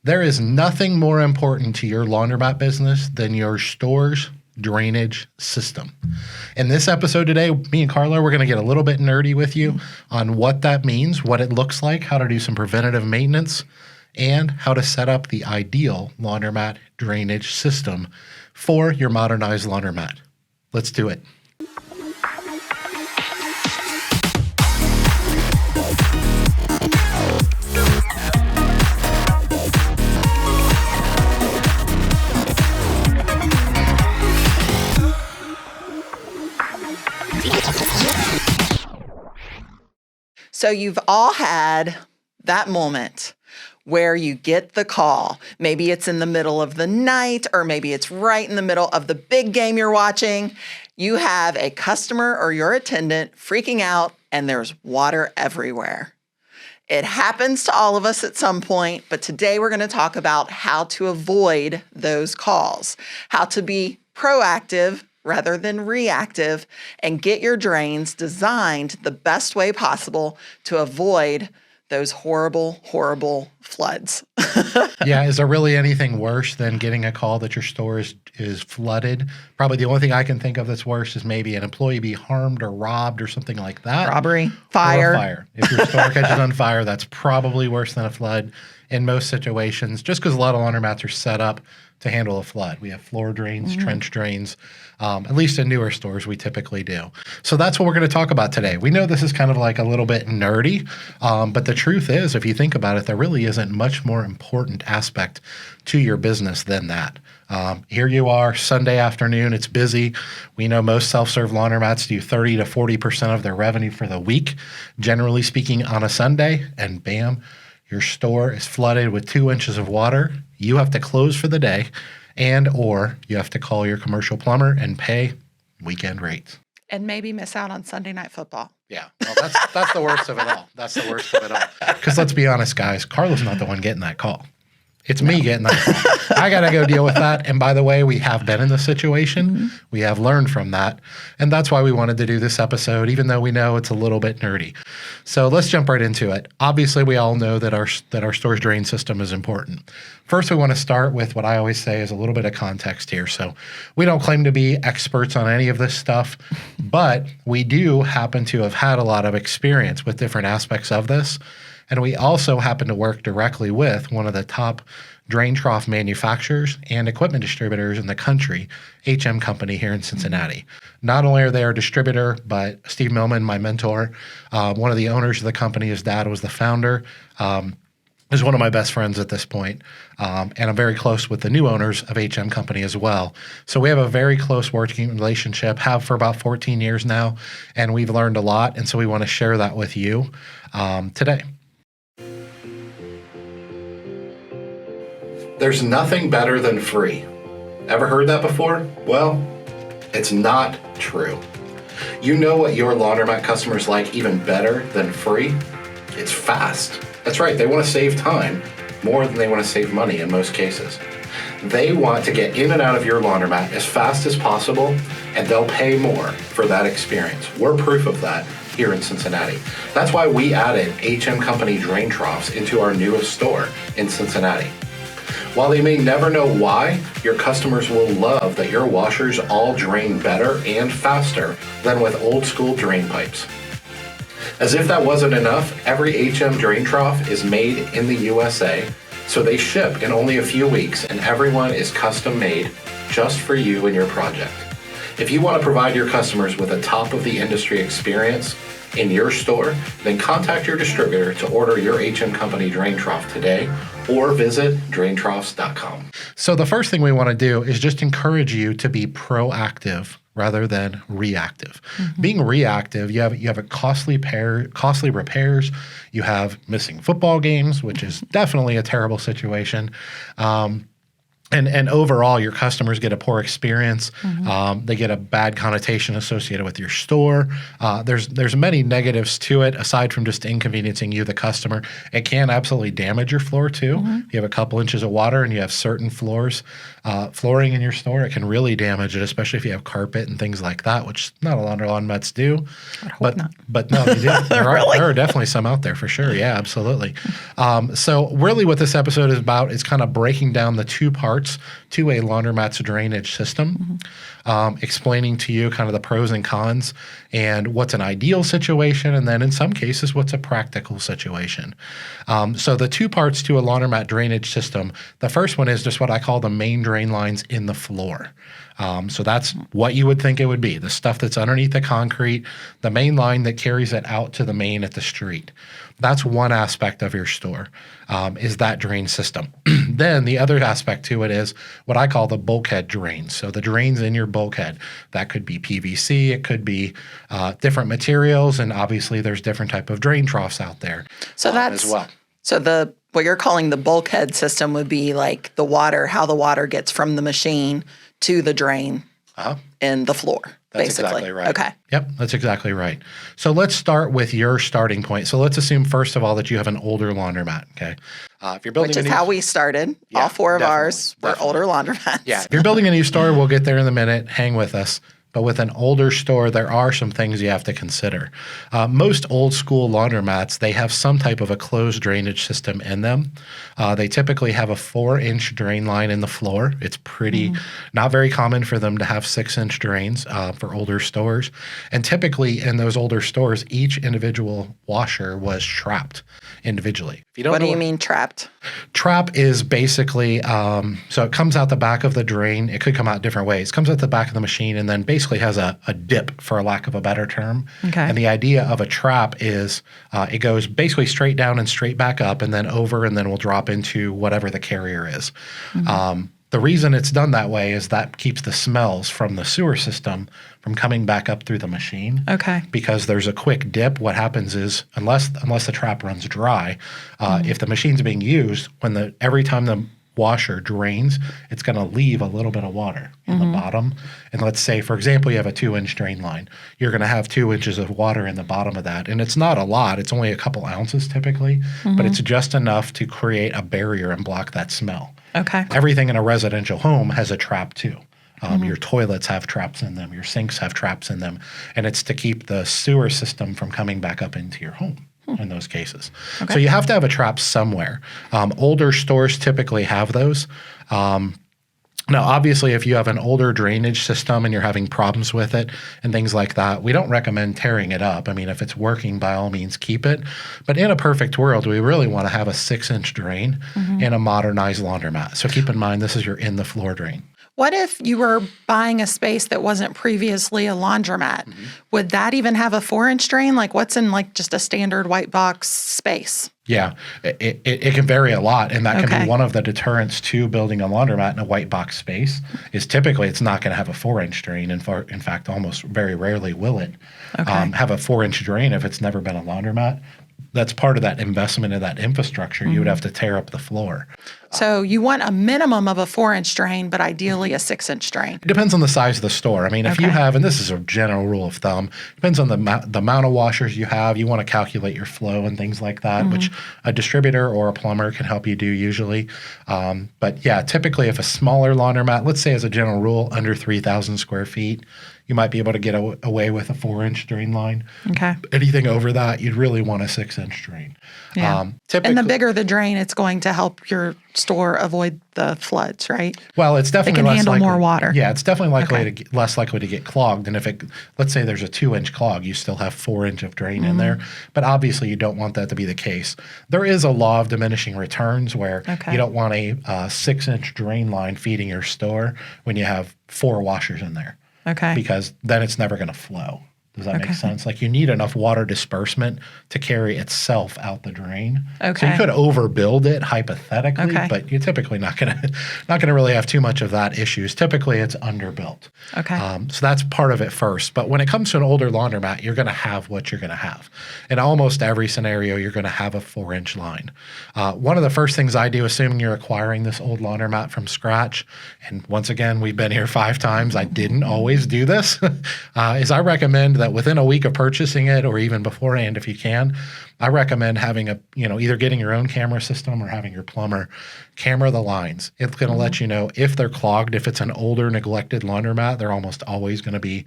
There is nothing more important to your laundromat business than your store's drainage system. In this episode today, me and Carla, we're going to get a little bit nerdy with you on what that means, what it looks like, how to do some preventative maintenance, and how to set up the ideal laundromat drainage system for your modernized laundromat. Let's do it. So you've all had that moment where you get the call. Maybe it's in the middle of the night, or maybe it's right in the middle of the big game you're watching. You have a customer or your attendant freaking out, and there's water everywhere. It happens to all of us at some point, but today we're going to talk about how to avoid those calls, how to be proactive rather than reactive, and get your drains designed the best way possible to avoid those horrible, horrible floods. Yeah, is there really anything worse than getting a call that your store is flooded? Probably the only thing I can think of that's worse is maybe an employee be harmed or robbed or something like that. Robbery, fire. Or a fire. If your store catches on fire, that's probably worse than a flood in most situations, just because a lot of laundromats are set up to handle a flood. We have floor drains, trench drains, at least in newer stores we typically do. So that's what we're going to talk about today. We know this is kind of like a little bit nerdy, but the truth is, if you think about it, there really isn't much more important aspect to your business than that. Here you are, Sunday afternoon, it's busy. We know most self-serve laundromats do 30 to 40% of their revenue for the week, generally speaking, on a Sunday, and bam, your store is flooded with 2 inches of water. You have to close for the day, and or you have to call your commercial plumber and pay weekend rates. And maybe miss out on Sunday night football. Yeah, well, that's the worst of it all. That's the worst of it all. Because let's be honest, guys, Carla's not the one getting that call. It's me getting that call. I got to go deal with that. And by the way, we have been in this situation. We have learned from that. And that's why we wanted to do this episode, even though we know it's a little bit nerdy. So let's jump right into it. Obviously, we all know that our store's drain system is important. First, we want to start with what I always say is a little bit of context here. So we don't claim to be experts on any of this stuff, but we do happen to have had a lot of experience with different aspects of this. And we also happen to work directly with one of the top drain trough manufacturers and equipment distributors in the country, HM Company here in Cincinnati. Not only are they our distributor, but Steve Millman, my mentor, one of the owners of the company, his dad was the founder, is one of my best friends at this point. And I'm very close with the new owners of HM Company as well. So we have a very close working relationship, have for about 14 years now, and we've learned a lot. And so we want to share that with you today. There's nothing better than free. Ever heard that before? Well, it's not true. You know what your laundromat customers like even better than free? It's fast. That's right, they want to save time more than they want to save money in most cases. They want to get in and out of your laundromat as fast as possible, and they'll pay more for that experience. We're proof of that here in Cincinnati. That's why we added HM Company drain troughs into our newest store in Cincinnati. While they may never know why, your customers will love that your washers all drain better and faster than with old school drain pipes. As if that wasn't enough, every HM drain trough is made in the USA, so they ship in only a few weeks and everyone is custom made just for you and your project. If you want to provide your customers with a top of the industry experience in your store, then contact your distributor to order your HM Company drain trough today or visit draintroughs.com. So the first thing we want to do is just encourage you to be proactive rather than reactive. Being reactive, you have a costly repairs, you have missing football games, which is definitely a terrible situation. And overall, your customers get a poor experience. They get a bad connotation associated with your store. There's many negatives to it aside from just inconveniencing you, the customer. It can absolutely damage your floor too. If you have a couple inches of water and you have certain flooring in your store, it can really damage it, especially if you have carpet and things like that, which not a lot of laundromats do. I hope not. But no, they do. There are definitely some out there for sure. Yeah, absolutely. So really what this episode is about is kind of breaking down the two parts to a laundromat's drainage system, explaining to you kind of the pros and cons and what's an ideal situation, and then in some cases, what's a practical situation. So the two parts to a laundromat drainage system, the first one is just what I call the main drain lines in the floor. So that's what you would think it would be, the stuff that's underneath the concrete, the main line that carries it out to the main at the street. That's one aspect of your store, is that drain system. Then the other aspect to it is what I call the bulkhead drains. So the drains in your bulkhead, that could be PVC, it could be different materials, and obviously there's different type of drain troughs out there So that's as well. So what you're calling the bulkhead system would be like the water, how the water gets from the machine to the drain in the floor. That's basically. exactly right. Okay. Yep, that's exactly right. So let's start with your starting point. So let's assume, first of all, that you have an older laundromat, okay? If you're building Which is how we started. Yeah, All four of definitely, ours were older laundromats. Yeah, if you're building a new store, we'll get there in a minute. Hang with us. But with an older store, there are some things you have to consider. Most old school laundromats, they have some type of a closed drainage system in them. They typically have a 4-inch drain line in the floor. It's pretty not very common for them to have 6-inch drains for older stores. And typically in those older stores, each individual washer was trapped individually. If you don't What know do you mean trapped? Trap is basically, so it comes out the back of the drain. It could come out different ways. It comes out the back of the machine and then basically has a dip, for a lack of a better term. Okay. And the idea of a trap is it goes basically straight down and straight back up and then over, and then will drop into whatever the carrier is. The reason it's done that way is that keeps the smells from the sewer system from coming back up through the machine. Okay. Because there's a quick dip, what happens is, unless the trap runs dry, if the machine's being used, every time the washer drains, it's going to leave a little bit of water in the bottom. And let's say, for example, you have a 2-inch drain line. You're going to have 2 inches of water in the bottom of that. And it's not a lot. It's only a couple ounces typically, but it's just enough to create a barrier and block that smell. Okay. Everything in a residential home has a trap too. Your toilets have traps in them. Your sinks have traps in them. And it's to keep the sewer system from coming back up into your home in those cases. Okay. So you have to have a trap somewhere. Older stores typically have those. Now, obviously, if you have an older drainage system and you're having problems with it and things like that, we don't recommend tearing it up. I mean, if it's working, by all means, keep it. But in a perfect world, we really want to have a 6-inch drain in a modernized laundromat. So keep in mind, this is your in-the-floor drain. What if you were buying a space that wasn't previously a laundromat? Would that even have a 4-inch drain? Like what's in like just a standard white box space? Yeah, it can vary a lot, and that can Okay. be one of the deterrents to building a laundromat in a white box space. Is typically it's not going to have a 4-inch drain. In fact, almost very rarely will it have a 4-inch drain if it's never been a laundromat. That's part of that investment in that infrastructure. You would have to tear up the floor. So you want a minimum of a 4-inch drain, but ideally a 6-inch drain. It depends on the size of the store. I mean, if you Okay. have, and this is a general rule of thumb, depends on the amount of washers you have. You want to calculate your flow and things like that, which a distributor or a plumber can help you do usually. But yeah, typically if a smaller laundromat, let's say as a general rule, under 3,000 square feet, you might be able to get away with a 4-inch drain line. Okay. Anything over that, you'd really want a 6-inch drain. Yeah. Typically, And the bigger the drain, it's going to help your store avoid the floods, right? well, it's definitely can less handle likely, more water. Yeah, it's definitely likely Okay. less likely to get clogged. And if let's say there's a 2-inch clog, you still have 4-inch of drain in there. But obviously, you don't want that to be the case. There is a law of diminishing returns where Okay. you don't want a 6-inch drain line feeding your store when you have 4 washers in there. Okay. Because then it's never going to flow. Does that make sense? Like you need enough water disbursement to carry itself out the drain. Okay. So you could overbuild it hypothetically, but you're typically not gonna really have too much of that issues. Typically, it's underbuilt. Okay. So that's part of it first. But when it comes to an older laundromat, you're gonna have what you're gonna have. In almost every scenario, you're gonna have a 4-inch line. One of the first things I do, assuming you're acquiring this old laundromat from scratch, and once again, we've been here 5 times. I didn't always do this. Is I recommend that within a week of purchasing it, or even beforehand if you can, I recommend having either getting your own camera system or having your plumber camera the lines. It's going to let you know if they're clogged. If it's an older, neglected laundromat, they're almost always going to be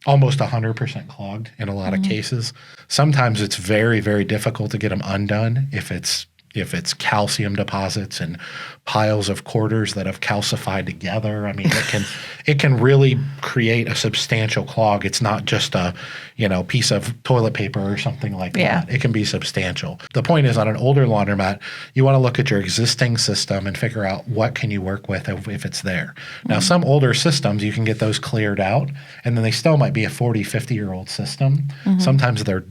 almost 100% clogged in a lot of cases. Sometimes it's very, very difficult to get them undone if it's calcium deposits and piles of quarters that have calcified together. I mean, it can really create a substantial clog. It's not just a, piece of toilet paper or something like that. It can be substantial. The point is, on an older laundromat, you want to look at your existing system and figure out what can you work with if it's there. Now, some older systems, you can get those cleared out, and then they still might be a 40, 50-year-old system. Sometimes they're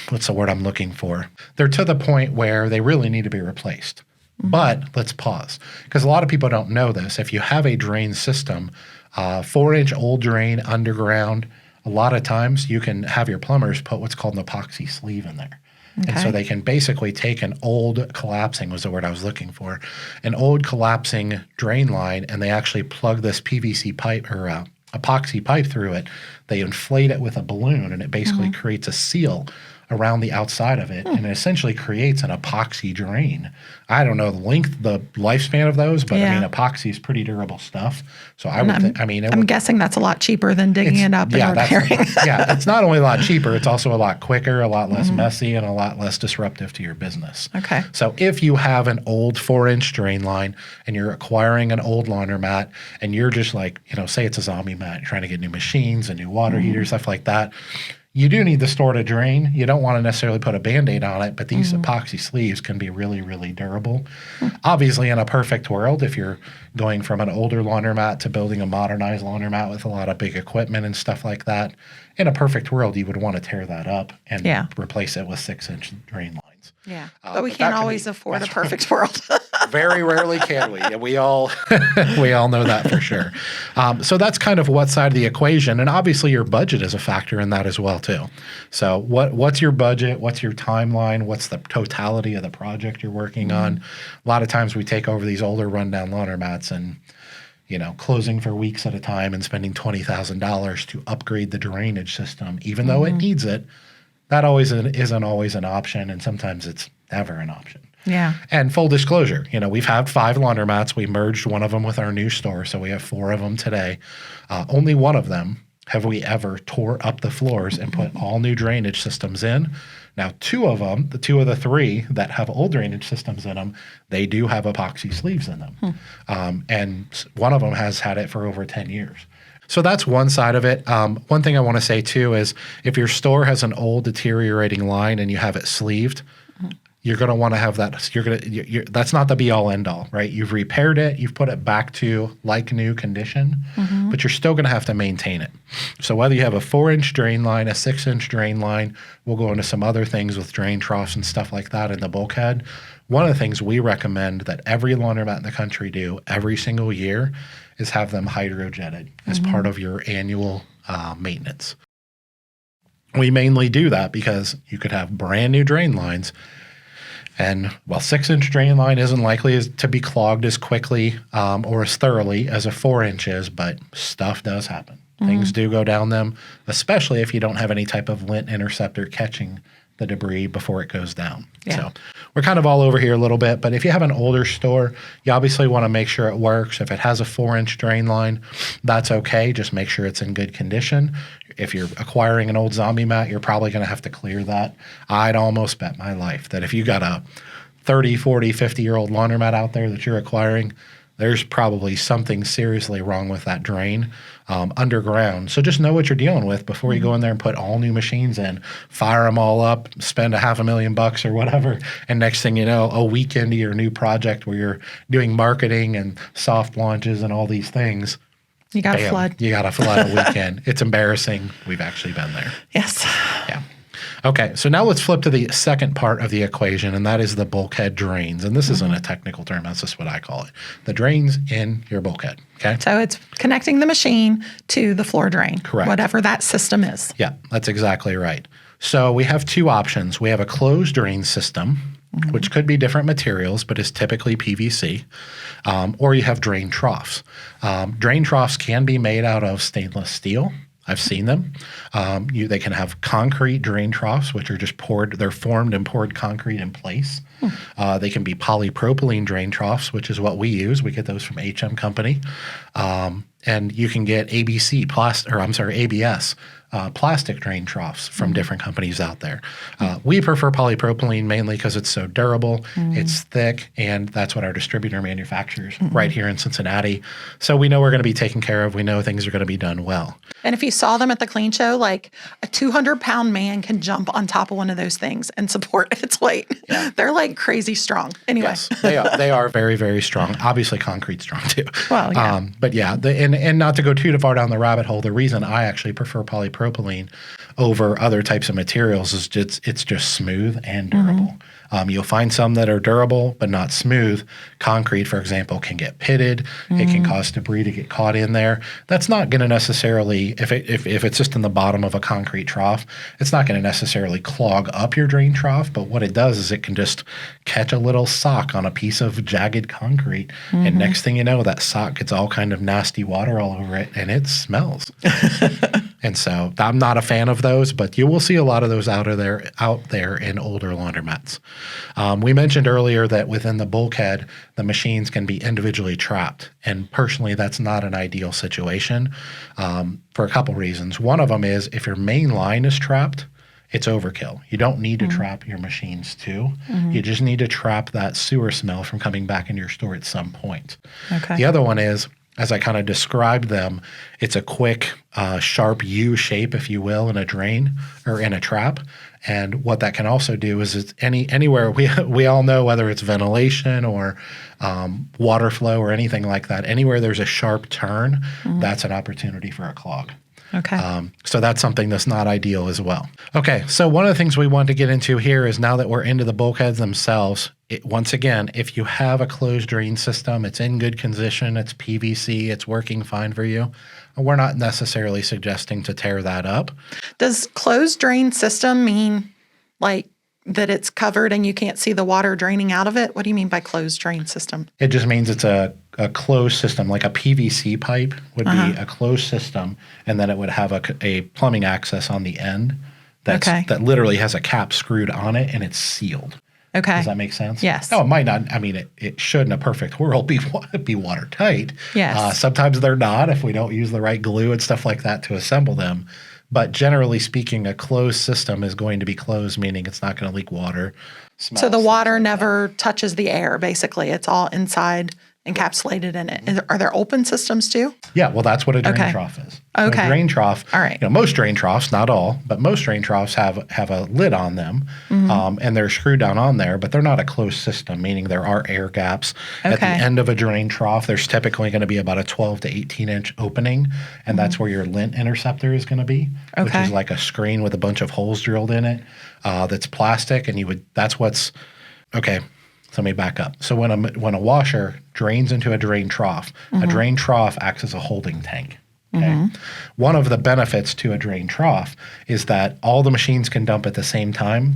what's the word I'm looking for? They're to the point where they really need to be replaced. But let's pause, because a lot of people don't know this. If you have a drain system, 4-inch old drain underground, a lot of times you can have your plumbers put what's called an epoxy sleeve in there. And so they can basically take an old collapsing, was the word I was looking for, an old collapsing drain line, and they actually plug this PVC pipe or epoxy pipe through it. They inflate it with a balloon, and it basically creates a seal around the outside of it, and it essentially creates an epoxy drain. I don't know the lifespan of those, but I mean, epoxy is pretty durable stuff. So I'm guessing that's a lot cheaper than digging it up and repairing. It's not only a lot cheaper, it's also a lot quicker, a lot less messy, and a lot less disruptive to your business. Okay. So if you have an old 4-inch drain line and you're acquiring an old laundromat, and you're just like, say it's a zombie mat, you're trying to get new machines and new water heaters, stuff like that, you do need the store to drain. You don't want to necessarily put a Band-Aid on it, but these epoxy sleeves can be really, really durable. Obviously, in a perfect world, if you're going from an older laundromat to building a modernized laundromat with a lot of big equipment and stuff like that, in a perfect world, you would want to tear that up and replace it with 6-inch drain lines. Yeah, but we can't always afford a perfect world. Very rarely can we. And we all know that for sure. So that's kind of what side of the equation. And obviously your budget is a factor in that as well too. So what's your budget? What's your timeline? What's the totality of the project you're working on? A lot of times we take over these older rundown laundromats and closing for weeks at a time and spending $20,000 to upgrade the drainage system, even though it needs it. That isn't always an option, and sometimes it's never an option. Yeah. And full disclosure, we've had 5 laundromats. We merged one of them with our new store, so we have 4 of them today. Only one of them have we ever tore up the floors and put all new drainage systems in. Now, 2 of them, the 2 of the 3 that have old drainage systems in them, they do have epoxy sleeves in them. And one of them has had it for over 10 years. So that's one side of it. One thing I want to say too is if your store has an old deteriorating line and you have it sleeved, you're going to want to have that. That's not the be all end all, right? You've repaired it, you've put it back to like new condition, but you're still going to have to maintain it. So whether you have a 4-inch drain line, a 6-inch drain line, we'll go into some other things with drain troughs and stuff like that in the bulkhead. One of the things we recommend that every laundromat in the country do every single year is have them hydrojetted as part of your annual maintenance. We mainly do that because you could have brand new drain lines, and while 6-inch drain line isn't likely to be clogged as quickly or as thoroughly as a 4-inch is, but stuff does happen. Things do go down them, especially if you don't have any type of lint interceptor catching the debris before it goes down. So we're kind of all over here a little bit, but if you have an older store, you obviously want to make sure it works. If it has a 4-inch drain line, that's okay. Just make sure it's in good condition. If you're acquiring an old zombie mat, you're probably going to have to clear that. I'd almost bet my life that if you got a 30, 40, 50-year-old laundromat out there that you're acquiring, there's probably something seriously wrong with that drain underground. So just know what you're dealing with before you go in there and put all new machines in, fire them all up, spend $500,000 or whatever, and next thing you know, a week into your new project where you're doing marketing and soft launches and all these things, You got to flood. You got to flood a weekend. It's embarrassing. We've actually been there. Yes. Yeah. Okay, so now let's flip to the second part of the equation, and that is the bulkhead drains. And this isn't a technical term. That's just what I call it. The drains in your bulkhead, okay? So it's connecting the machine to the floor drain. Correct. Whatever that system is. Yeah, that's exactly right. So we have two options. We have a closed drain system, which could be different materials, but is typically PVC, or you have drain troughs. Drain troughs can be made out of stainless steel. I've seen them. They can have concrete drain troughs, which are just poured. They're formed and poured concrete in place. They can be polypropylene drain troughs, which is what we use. We get those from HM Company. And you can get ABS, plastic drain troughs from different companies out there. We prefer polypropylene mainly because it's so durable, it's thick, and that's what our distributor manufactures right here in Cincinnati. So we know we're going to be taken care of. We know things are going to be done well. And if you saw them at the clean show, like a 200-pound man can jump on top of one of those things and support its weight. Yeah. They're like crazy strong. Anyway. Yes, they are very, very strong. Obviously, concrete's strong too. Well, yeah. But yeah, and not to go too far down the rabbit hole, the reason I actually prefer polypropylene over other types of materials is it's just smooth and durable. You'll find some that are durable but not smooth. Concrete, for example, can get pitted. It can cause debris to get caught in there. That's not going to necessarily, if it's just in the bottom of a concrete trough, it's not going to necessarily clog up your drain trough. But what it does is it can just catch a little sock on a piece of jagged concrete, and next thing you know, that sock gets all kind of nasty water all over it, and it smells. And so I'm not a fan of those, but you will see a lot of those out there in older laundromats. We mentioned earlier that within the bulkhead, the machines can be individually trapped. And personally, that's not an ideal situation for a couple reasons. One of them is if your main line is trapped, it's overkill. You don't need to trap your machines too. You just need to trap that sewer smell from coming back into your store at some point. Okay. The other one is, as I kind of described them, it's a quick, sharp U shape, if you will, in a drain or in a trap. And what that can also do is it's anywhere we all know, whether it's ventilation or water flow or anything like that, anywhere there's a sharp turn, that's an opportunity for a clog. Okay. So that's something that's not ideal as well. Okay, so one of the things we want to get into here is now that we're into the bulkheads themselves, once again, if you have a closed drain system, it's in good condition, it's PVC, it's working fine for you, we're not necessarily suggesting to tear that up. Does closed drain system mean like that it's covered and you can't see the water draining out of it? What do you mean by closed drain system? It just means it's a closed system, like a PVC pipe would be a closed system, and then it would have a plumbing access on the end that literally has a cap screwed on it, and it's sealed. Okay. Does that make sense? Yes. No, it might not. I mean, it should in a perfect world be watertight. Yes. Sometimes they're not if we don't use the right glue and stuff like that to assemble them. But generally speaking, a closed system is going to be closed, meaning it's not going to leak water. So the water never touches the air, basically. It's all inside, encapsulated in it. Are there open systems too? Yeah, well, that's what a drain trough is. So Okay. a drain trough, All right. Most drain troughs, not all, but most drain troughs have a lid on them, and they're screwed down on there, but they're not a closed system, meaning there are air gaps. At the end of a drain trough, there's typically going to be about a 12 to 18-inch opening, and that's where your Lint interceptor is going to be, which is like a screen with a bunch of holes drilled in it that's plastic, and that's what's – okay. So let me back up. So when a washer drains into a drain trough, a drain trough acts as a holding tank. Okay? One of the benefits to a drain trough is that all the machines can dump at the same time,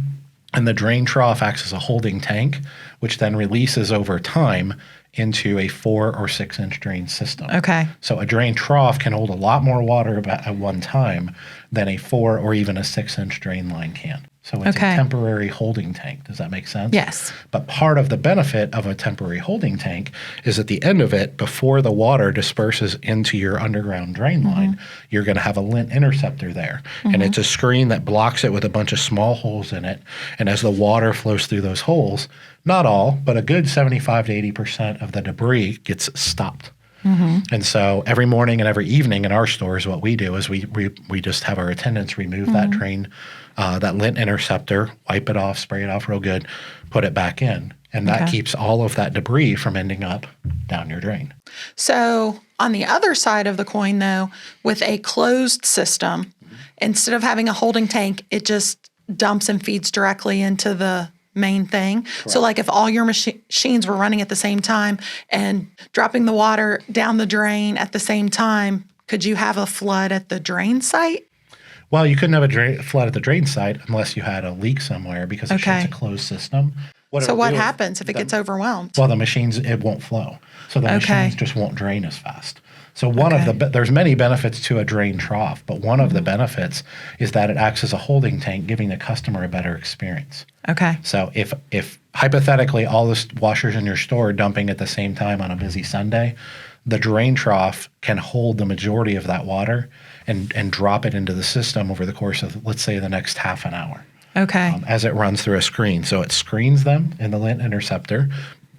and the drain trough acts as a holding tank, which then releases over time into a 4 or 6 inch drain system. Okay. So a drain trough can hold a lot more water at one time than a 4 or even a 6 inch drain line can. So it's a temporary holding tank. Does that make sense? Yes. But part of the benefit of a temporary holding tank is at the end of it, before the water disperses into your underground drain line, you're going to have a Lint interceptor there. And it's a screen that blocks it with a bunch of small holes in it. And as the water flows through those holes, not all, but a good 75 to 80% of the debris gets stopped. And so every morning and every evening in our stores, what we do is we just have our attendants remove that drain, that Lint interceptor, wipe it off, spray it off real good, put it back in. And that keeps all of that debris from ending up down your drain. So On the other side of the coin, though, with a closed system, instead of having a holding tank, it just dumps and feeds directly into the main thing. Correct. So like if all your machines were running at the same time and dropping the water down the drain at the same time, could you have a flood at the drain site? Well, you couldn't have a flood at the drain site unless you had a leak somewhere because it's a closed system. So what happens if it gets overwhelmed? Well, the machines, it won't flow. So the machines just won't drain as fast. So there's many benefits to a drain trough, but one of the benefits is that it acts as a holding tank, giving the customer a better experience. Okay. So if hypothetically all the washers in your store are dumping at the same time on a busy Sunday, the drain trough can hold the majority of that water and drop it into the system over the course of, let's say, the next half an hour. Okay. As it runs through a screen. So it screens them in the Lint Interceptor,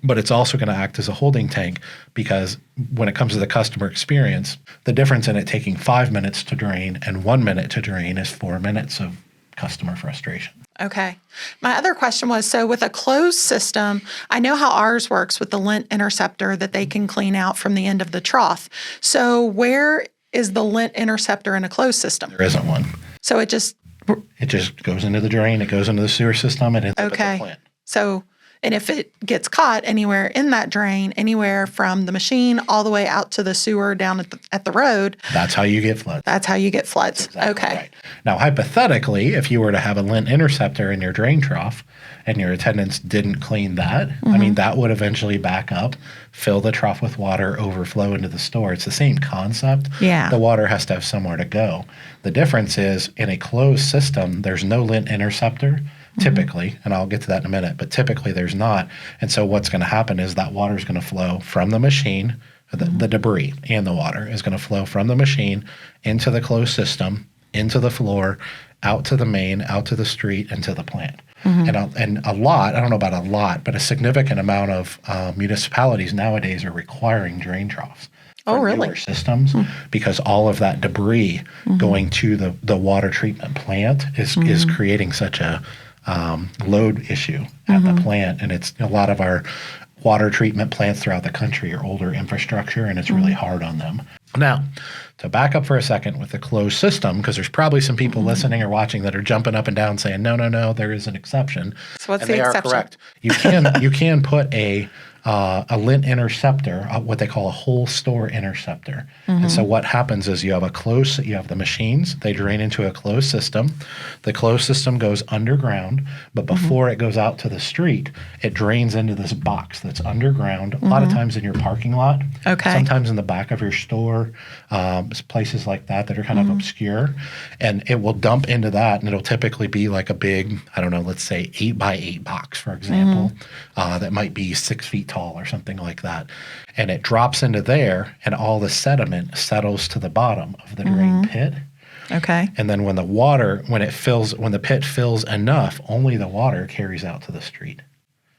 but it's also going to act as a holding tank because when it comes to the customer experience, the difference in it taking 5 minutes to drain and 1 minute to drain is 4 minutes of customer frustration. Okay. My other question was, so with a closed system, I know how ours works with the Lint Interceptor that they can clean out from the end of the trough. So where is the Lint Interceptor in a closed system? There isn't one. So it just goes into the drain, it goes into the sewer system, and ends up at the plant. So, and if it gets caught anywhere in that drain, anywhere from the machine all the way out to the sewer down at the road. That's how you get floods. That's how you get floods. Exactly okay. Right. Now, hypothetically, if you were to have a Lint Interceptor in your drain trough and your attendants didn't clean that, I mean, that would eventually back up, fill the trough with water, overflow into the store. It's the same concept. Yeah. The water has to have somewhere to go. The difference is in a closed system, there's no Lint Interceptor. Typically, and I'll get to that in a minute, but typically there's not. And so what's going to happen is that water is going to flow from the machine, the debris and the water is going to flow from the machine into the closed system, into the floor, out to the main, out to the street, and to the plant. And a lot, I don't know about a lot, but a significant amount of municipalities nowadays are requiring drain troughs. Oh, really? Systems, because all of that debris going to the water treatment plant is creating such a load issue at the plant. And it's a lot of our water treatment plants throughout the country are older infrastructure, and it's really hard on them. Now, to back up for a second with the closed system, because there's probably some people listening or watching that are jumping up and down saying, no, there is an exception. So what's the exception? They are correct. You can put a Lint Interceptor, what they call a whole store interceptor. And so what happens is you have the machines, they drain into a closed system. The closed system goes underground, but before it goes out to the street, it drains into this box that's underground, a lot of times in your parking lot, sometimes in the back of your store, places like that are kind of obscure. And it will dump into that, and it'll typically be like a big, I don't know, let's say 8x8 box, for example, that might be 6 feet tall or something like that. And it drops into there, and all the sediment settles to the bottom of the drain pit. Okay. And then when the pit fills enough, only the water carries out to the street.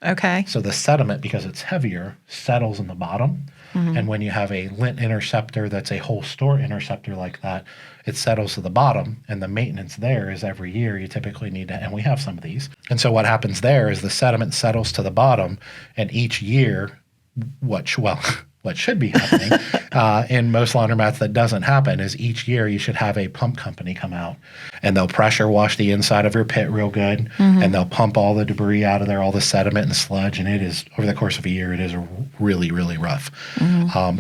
Okay. So the sediment, because it's heavier, settles in the bottom. And when you have a Lint Interceptor that's a whole store interceptor like that, it settles to the bottom, and the maintenance there is every year you typically need to, and we have some of these. And so what happens there is the sediment settles to the bottom, and each year, what should be happening in most laundromats that doesn't happen is each year you should have a pump company come out, and they'll pressure wash the inside of your pit real good, and they'll pump all the debris out of there, all the sediment and sludge, and it is, over the course of a year, it is really, really rough.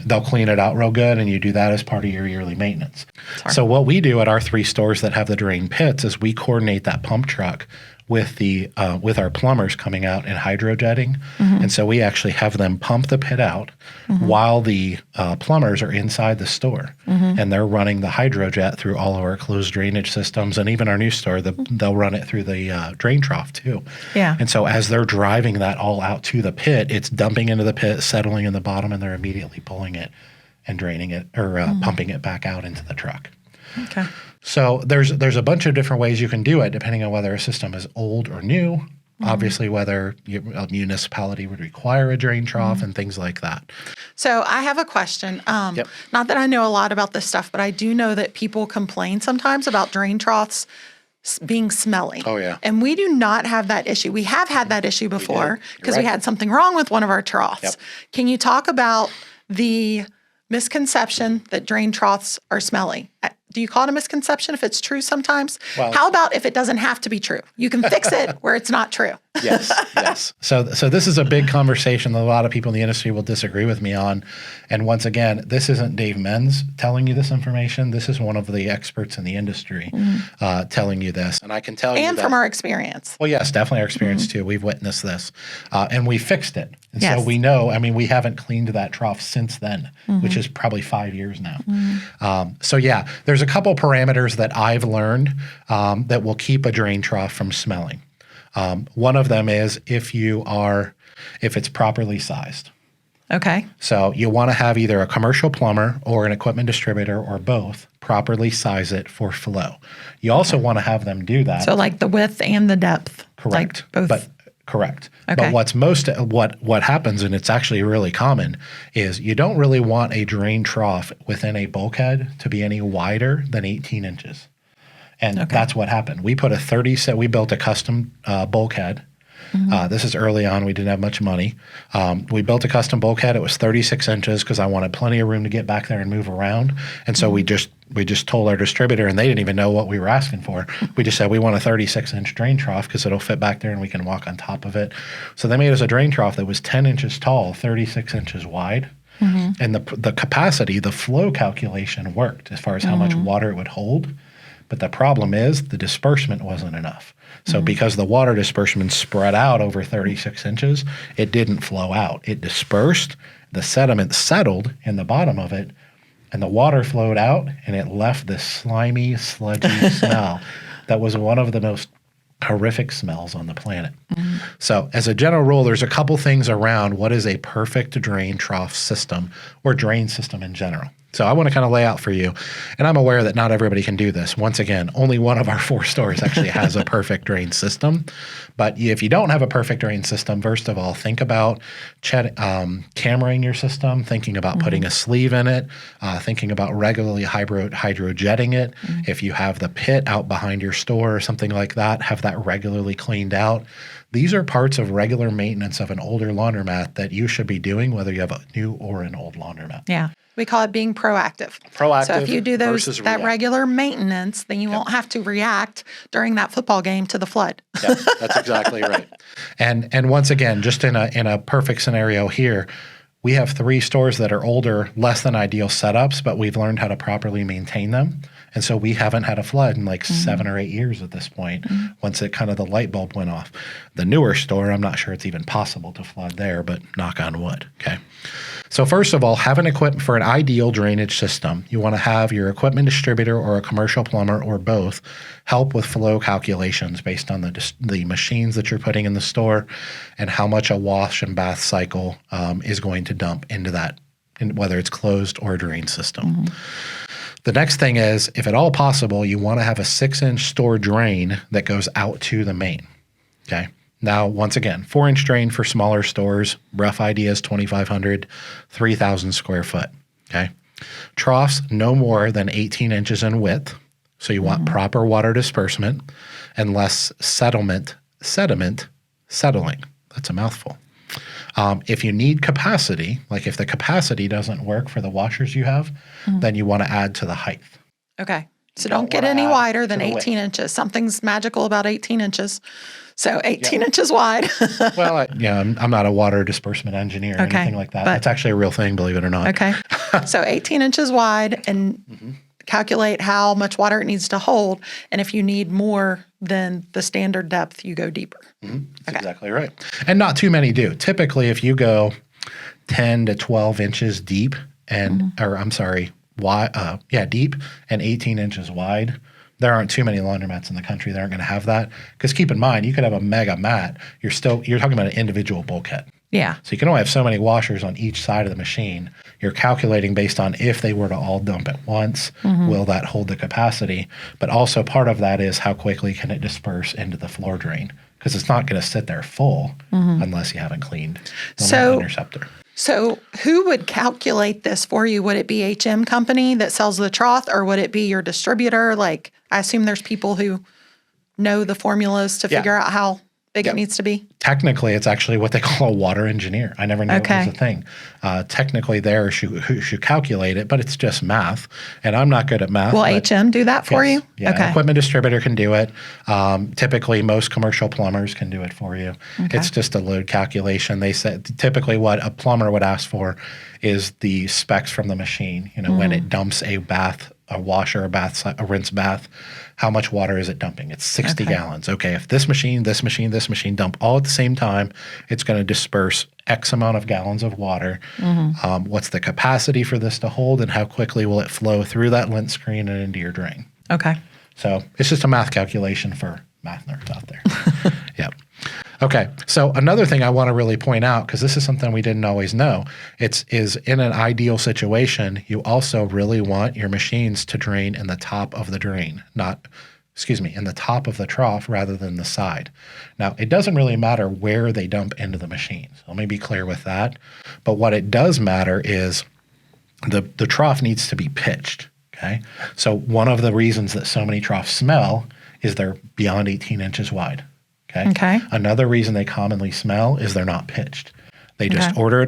They'll clean it out real good, and you do that as part of your yearly maintenance. So what we do at our 3 stores that have the drain pits is we coordinate that pump truck with our plumbers coming out and hydrojetting. And so we actually have them pump the pit out while the plumbers are inside the store. And they're running the hydrojet through all of our closed drainage systems, and even our new store, they'll run it through the drain trough too. Yeah. And so as they're driving that all out to the pit, it's dumping into the pit, settling in the bottom, and they're immediately pulling it and draining it or pumping it back out into the truck. Okay. So there's a bunch of different ways you can do it depending on whether a system is old or new. Obviously, whether a municipality would require a drain trough and things like that. So I have a question. Not that I know a lot about this stuff, but I do know that people complain sometimes about drain troughs being smelly. Oh, yeah. And we do not have that issue. We have had that issue before because we had something wrong with one of our troughs. Can you talk about the misconception that drain troughs are smelly. Do you call it a misconception if it's true sometimes? Well, how about if it doesn't have to be true? You can fix it where it's not true. Yes. So this is a big conversation that a lot of people in the industry will disagree with me on. And once again, this isn't Dave Menz telling you this information. This is one of the experts in the industry telling you this. And I can tell you And from our experience. Well, yes, definitely our experience too. We've witnessed this. And we fixed it. And Yes. so we know, we haven't cleaned that trough since then, which is probably 5 years now. So yeah, there's a couple parameters that I've learned that will keep a drain trough from smelling. One of them is if it's properly sized. Okay. So you want to have either a commercial plumber or an equipment distributor or both properly size it for flow. You also want to have them do that. So like the width and the depth. Correct. Like both. Correct. Okay. But what happens, and it's actually really common, is you don't really want a drain trough within a bulkhead to be any wider than 18 inches. And that's what happened. We put we built a custom bulkhead. This is early on. We didn't have much money. We built a custom bulkhead. It was 36 inches because I wanted plenty of room to get back there and move around. And so we just told our distributor, and they didn't even know what we were asking for. We just said we want a 36-inch drain trough because it'll fit back there and we can walk on top of it. So they made us a drain trough that was 10 inches tall, 36 inches wide. And the capacity, the flow calculation worked as far as how much water it would hold. But the problem is the disbursement wasn't enough. So because the water disbursement spread out over 36 inches, it didn't flow out. It dispersed, the sediment settled in the bottom of it, and the water flowed out, and it left this slimy, sludgy smell that was one of the most horrific smells on the planet. So as a general rule, there's a couple things around what is a perfect drain trough system or drain system in general. So I want to kind of lay out for you, and I'm aware that not everybody can do this. Once again, only one of our 4 stores actually has a perfect drain system. But if you don't have a perfect drain system, first of all, think about cameraing your system, thinking about putting a sleeve in it, thinking about regularly hydrojetting it. If you have the pit out behind your store or something like that, have that regularly cleaned out. These are parts of regular maintenance of an older laundromat that you should be doing, whether you have a new or an old laundromat. Yeah. We call it being proactive. Proactive. So if you do that regular maintenance, then you won't have to react during that football game to the flood. Yeah, that's exactly right. And once again, just in a perfect scenario here, we have 3 stores that are older, less than ideal setups, but we've learned how to properly maintain them. And so we haven't had a flood in like 7 or 8 years at this point, once it kind of the light bulb went off. The newer store, I'm not sure it's even possible to flood there, but knock on wood, okay? So first of all, have an equipment for an ideal drainage system. You want to have your equipment distributor or a commercial plumber or both help with flow calculations based on the machines that you're putting in the store and how much a wash and bath cycle is going to dump into that, whether it's closed or drain system. The next thing is, if at all possible, you want to have a 6-inch store drain that goes out to the main, okay? Now, once again, 4-inch drain for smaller stores, rough idea is 2,500, 3,000 square foot, okay? Troughs no more than 18 inches in width, so you want proper water disbursement and less sediment settling. That's a mouthful. If you need capacity, like if the capacity doesn't work for the washers you have, then you want to add to the height. Okay. So don't get any wider than 18 inches. Something's magical about 18 inches. So 18 inches wide. Well, I'm not a water disbursement engineer or anything like that. That's actually a real thing, believe it or not. Okay. So 18 inches wide and calculate how much water it needs to hold. And if you need more than the standard depth, you go deeper. That's exactly right. And not too many do. Typically, if you go 10 to 12 inches deep deep and 18 inches wide, there aren't too many laundromats in the country that aren't going to have that. Because keep in mind, you could have a mega mat. You're talking about an individual bulkhead. Yeah. So you can only have so many washers on each side of the machine. You're calculating based on if they were to all dump at once, will that hold the capacity? But also part of that is how quickly can it disperse into the floor drain? Because it's not going to sit there full unless you haven't cleaned the interceptor. So who would calculate this for you? Would it be HM company that sells the trough, or would it be your distributor? Like, I assume there's people who know the formulas to figure out how big it needs to be? Technically, it's actually what they call a water engineer. I never knew it was a thing. Technically, there who should calculate it, but it's just math, and I'm not good at math. Will HM do that for you? Yeah, okay. Equipment distributor can do it. Typically, most commercial plumbers can do it for you. Okay. It's just a load calculation. They said typically what a plumber would ask for is the specs from the machine. You know, when it dumps a washer, a rinse bath, how much water is it dumping? It's 60 gallons. Okay, if this machine dump all at the same time, it's going to disperse X amount of gallons of water. What's the capacity for this to hold, and how quickly will it flow through that lint screen and into your drain? Okay. So it's just a math calculation for math nerds out there. Yep. Okay, so another thing I want to really point out, because this is something we didn't always know, is in an ideal situation, you also really want your machines to drain in the top of the drain, in the top of the trough rather than the side. Now, it doesn't really matter where they dump into the machine. So let me be clear with that. But what it does matter is the trough needs to be pitched, okay? So one of the reasons that so many troughs smell is they're beyond 18 inches wide. Okay. Another reason they commonly smell is they're not pitched. They just order a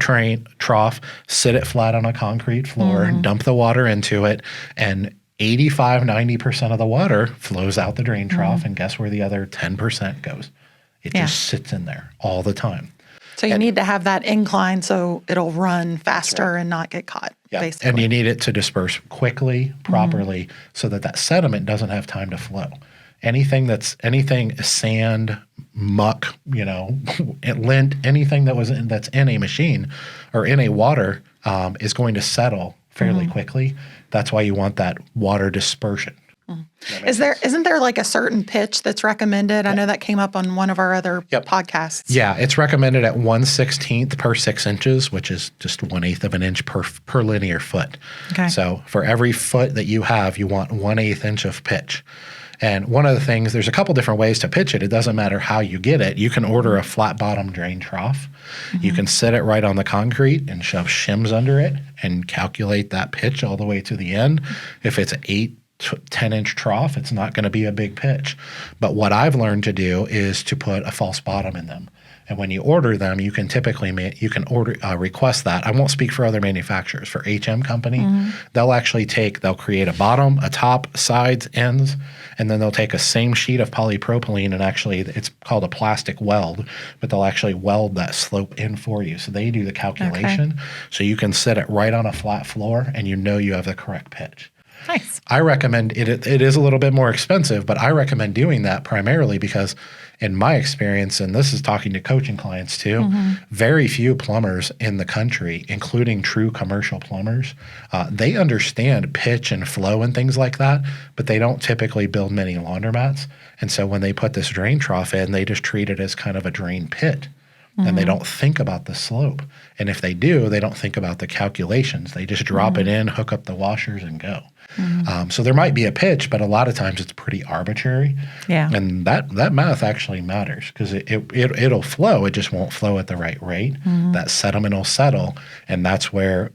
trough, sit it flat on a concrete floor, dump the water into it, and 85-90% of the water flows out the drain trough, and guess where the other 10% goes? It just sits in there all the time. So you need to have that incline so it'll run faster and not get caught, basically. And you need it to disperse quickly, properly, so that sediment doesn't have time to flow. Anything sand, muck, lint, anything that's in a machine or in a water is going to settle fairly quickly. That's why you want that water dispersion. Isn't there like a certain pitch that's recommended? I know that came up on one of our other podcasts. Yeah, it's recommended at 1/16 per 6 inches, which is just 1/8 of an inch per linear foot. Okay. So for every foot that you have, you want 1/8 inch of pitch. And one of the things, there's a couple different ways to pitch it. It doesn't matter how you get it. You can order a flat bottom drain trough. You can sit it right on the concrete and shove shims under it and calculate that pitch all the way to the end. If it's an 8 to 10 inch trough, it's not going to be a big pitch. But what I've learned to do is to put a false bottom in them. And when you order them, you can typically request that. I won't speak for other manufacturers. For HM Company, they'll create a bottom, a top, sides, ends, and then they'll take a same sheet of polypropylene and actually, it's called a plastic weld, but they'll actually weld that slope in for you. So they do the calculation. So you can sit it right on a flat floor and you have the correct pitch. Nice. I recommend it. It is a little bit more expensive, but I recommend doing that primarily because in my experience, and this is talking to coaching clients too, very few plumbers in the country, including true commercial plumbers, they understand pitch and flow and things like that, but they don't typically build many laundromats. And so when they put this drain trough in, they just treat it as kind of a drain pit. And they don't think about the slope. And if they do, they don't think about the calculations. They just drop it in, hook up the washers, and go. So there might be a pitch, but a lot of times it's pretty arbitrary. Yeah. And that math actually matters because it'll flow. It just won't flow at the right rate. That sediment will settle. And that's where,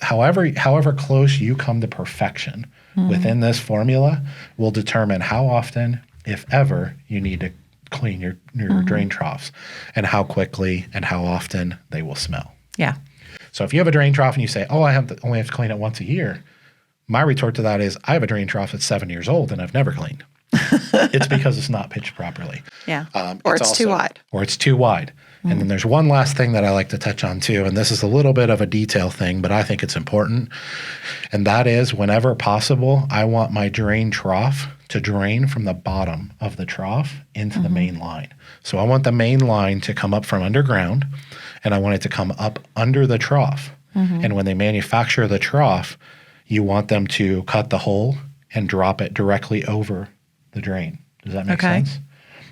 however close you come to perfection within this formula will determine how often, if ever, you need to clean your drain troughs and how quickly and how often they will smell. Yeah. So if you have a drain trough and you say, I only have to clean it once a year, my retort to that is I have a drain trough that's 7 years old and I've never cleaned. It's because it's not pitched properly. Yeah. Or it's too wide. Or it's too wide. And then there's one last thing that I like to touch on too, and this is a little bit of a detail thing, but I think it's important. And that is whenever possible, I want my drain trough to drain from the bottom of the trough into the main line. So I want the main line to come up from underground, and I want it to come up under the trough. And when they manufacture the trough, you want them to cut the hole and drop it directly over the drain. Does that make sense?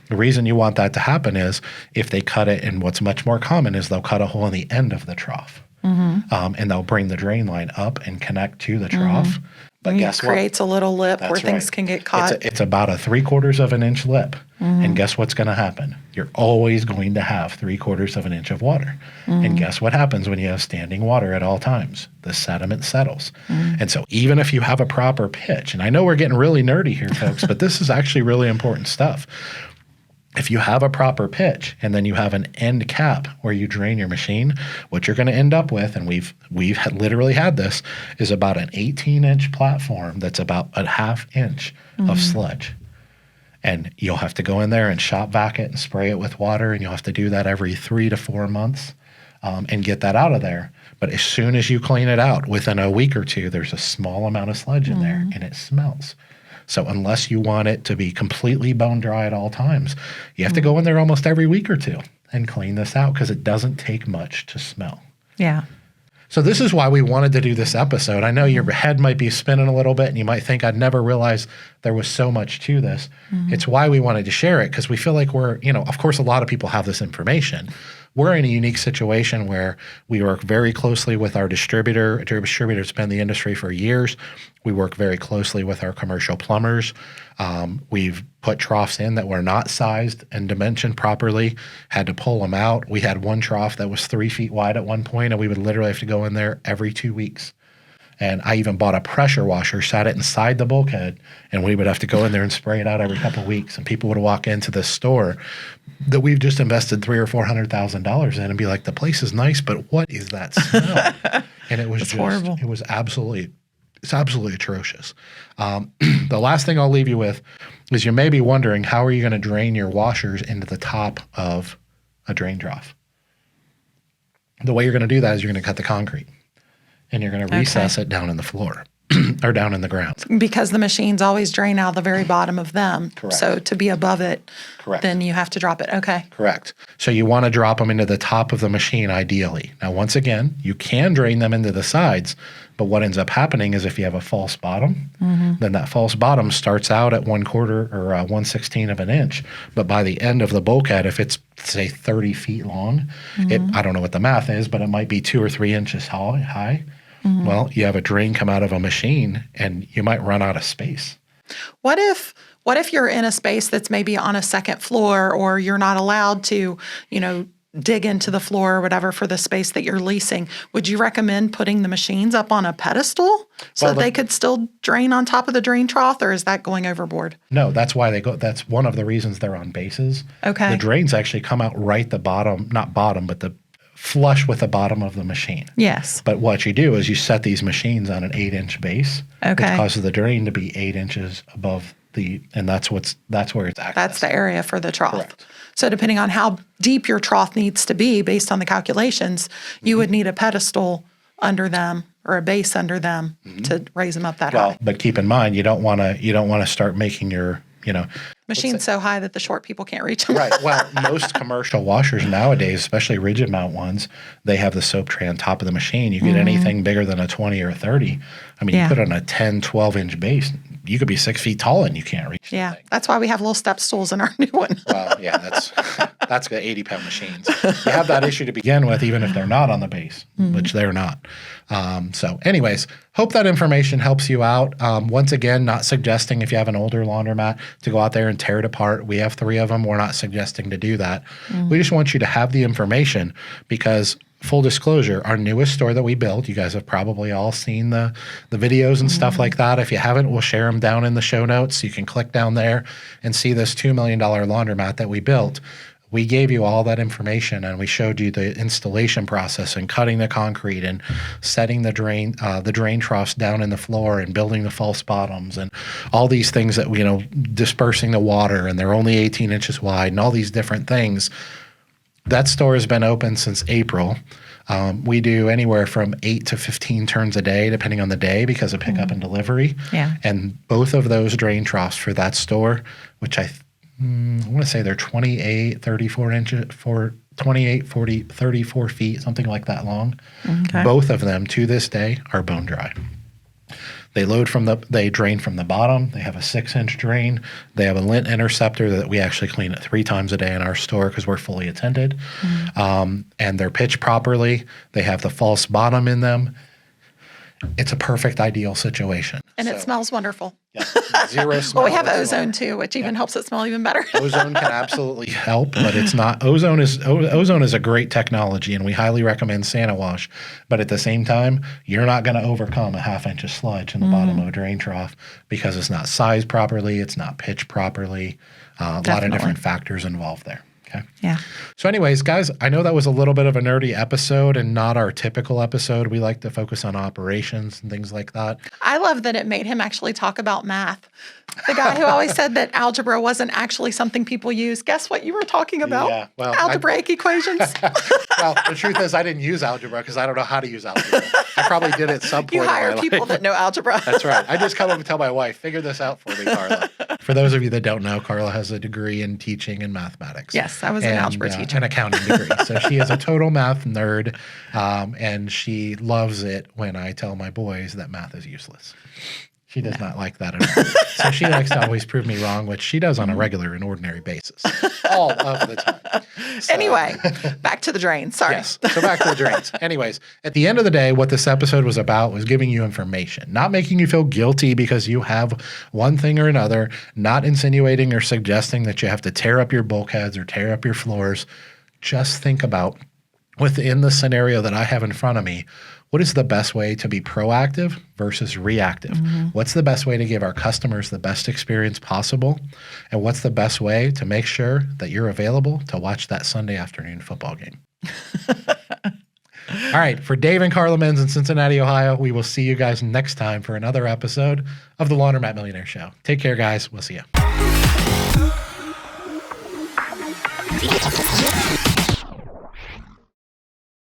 The reason you want that to happen is if they cut it, and what's much more common is they'll cut a hole in the end of the trough. And they'll bring the drain line up and connect to the trough. But guess what? It creates a little lip where things can get caught. It's about a 3/4 of an inch lip. And guess what's going to happen? You're always going to have 3/4 of an inch of water. And guess what happens when you have standing water at all times? The sediment settles. And so even if you have a proper pitch, and I know we're getting really nerdy here, folks, but this is actually really important stuff. If you have a proper pitch and then you have an end cap where you drain your machine, what you're going to end up with, and we've literally had this, is about an 18-inch platform that's about a ½ inch of sludge. And you'll have to go in there and shop vac it and spray it with water, and you'll have to do that every 3 to 4 months and get that out of there. But as soon as you clean it out, within a week or two, there's a small amount of sludge in there, and it smells. So unless you want it to be completely bone dry at all times, you have to go in there almost every week or two and clean this out, because it doesn't take much to smell. Yeah. So this is why we wanted to do this episode. I know your head might be spinning a little bit and you might think, I'd never realized there was so much to this. It's why we wanted to share it, because we feel like we're, of course, a lot of people have this information. We're in a unique situation where we work very closely with our distributor. Distributor's been in the industry for years. We work very closely with our commercial plumbers. We've put troughs in that were not sized and dimensioned properly, had to pull them out. We had one trough that was 3 feet wide at one point, and we would literally have to go in there every 2 weeks. And I even bought a pressure washer, sat it inside the bulkhead, and we would have to go in there and spray it out every couple of weeks. And people would walk into this store that we've just invested $300,000 or $400,000 in and be like, the place is nice, but what is that smell? And it was just horrible. It was absolutely atrocious. The last thing I'll leave you with is you may be wondering, how are you going to drain your washers into the top of a drain trough? The way you're going to do that is you're going to cut the concrete. And you're going to recess it down in the floor or down in the ground. Because the machines always drain out the very bottom of them. Correct. So to be above it, then you have to drop it. Okay. Correct. So you want to drop them into the top of the machine ideally. Now, once again, you can drain them into the sides, but what ends up happening is if you have a false bottom, then that false bottom starts out at 1/4 or 1/16 of an inch. But by the end of the bulkhead, if it's, say, 30 feet long, I don't know what the math is, but it might be 2 or 3 inches high. Well, you have a drain come out of a machine and you might run out of space. What if you're in a space that's maybe on a second floor, or you're not allowed to, dig into the floor or whatever for the space that you're leasing? Would you recommend putting the machines up on a pedestal so that they could still drain on top of the drain trough, or is that going overboard? No, that's why they go. That's one of the reasons they're on bases. Okay. The drains actually come out right the bottom, not bottom, but the flush with the bottom of the machine. Yes. But what you do is you set these machines on an 8-inch base, which causes the drain to be 8 inches above and that's where it's accessed. That's the area for the trough. Correct. So depending on how deep your trough needs to be based on the calculations, you would need a pedestal under them or a base under them to raise them up that high. But keep in mind, you don't want to start making your machines so high that the short people can't reach them. Right. Well, most commercial washers nowadays, especially rigid mount ones, they have the soap tray on top of the machine. You get anything bigger than a 20 or a 30. I mean, you put on a 10, 12-inch base, you could be 6 feet tall and you can't reach the thing. That's why we have little step stools in our new one. Well, yeah, that's the 80-pound machines. You have that issue to begin with, even if they're not on the base, which they're not. So anyways, hope that information helps you out. Once again, not suggesting if you have an older laundromat to go out there and tear it apart. We have 3 of them. We're not suggesting to do that. We just want you to have the information because, full disclosure, our newest store that we built, you guys have probably all seen the videos and stuff like that. If you haven't, we'll share them down in the show notes. You can click down there and see this $2 million laundromat that we built. We gave you all that information and we showed you the installation process and cutting the concrete and setting the drain troughs down in the floor and building the false bottoms and all these things that, dispersing the water, and they're only 18 inches wide and all these different things. That store has been open since April. We do anywhere from 8 to 15 turns a day, depending on the day, because of pickup and delivery. Yeah. And both of those drain troughs for that store, which I want to say they're 28, 34 inches, 28, 40, 34 feet, something like that long. Okay. Both of them to this day are bone dry. They drain from the bottom. They have a 6-inch drain. They have a lint interceptor that we actually clean it 3 times a day in our store because we're fully attended. And they're pitched properly. They have the false bottom in them. it's a perfect ideal situation. And it smells wonderful. Yeah, zero smell. Well, we have whatsoever. ozone too, which even helps it smell even better. Ozone can absolutely help, but it's not. Ozone is a great technology, and we highly recommend Santa Wash. But at the same time, you're not going to overcome a 1/2 inch of sludge in the bottom of a drain trough because it's not sized properly, it's not pitched properly. A lot of different factors involved there. Okay. Yeah. So anyways, guys, I know that was a little bit of a nerdy episode and not our typical episode. We like to focus on operations and things like that. I love that it made him actually talk about math. The guy who always said that algebra wasn't actually something people use. Guess what you were talking about? Yeah, well, algebraic equations. Well, the truth is I didn't use algebra because I don't know how to use algebra. I probably did at some point You in my hire life. people that know algebra. That's right. I just come up and tell my wife, figure this out for me, Carla. For those of you that don't know, Carla has a degree in teaching and mathematics. Yes, I was an algebra teacher. An accounting degree. So she is a total math nerd, and she loves it when I tell my boys that math is useless. She does not like that at all. So she likes to always prove me wrong, which she does on a regular and ordinary basis, all of the time. So, Anyway, back to the drain. Sorry. yes. So back to the drains. Anyways, at the end of the day, what this episode was about was giving you information, not making you feel guilty because you have one thing or another, not insinuating or suggesting that you have to tear up your bulkheads or tear up your floors. Just think about, within the scenario that I have in front of me, what is the best way to be proactive versus reactive? What's the best way to give our customers the best experience possible? And what's the best way to make sure that you're available to watch that Sunday afternoon football game? All right. For Dave and Carla Menz in Cincinnati, Ohio, we will see you guys next time for another episode of the Laundromat Millionaire Show. Take care, guys. We'll see you.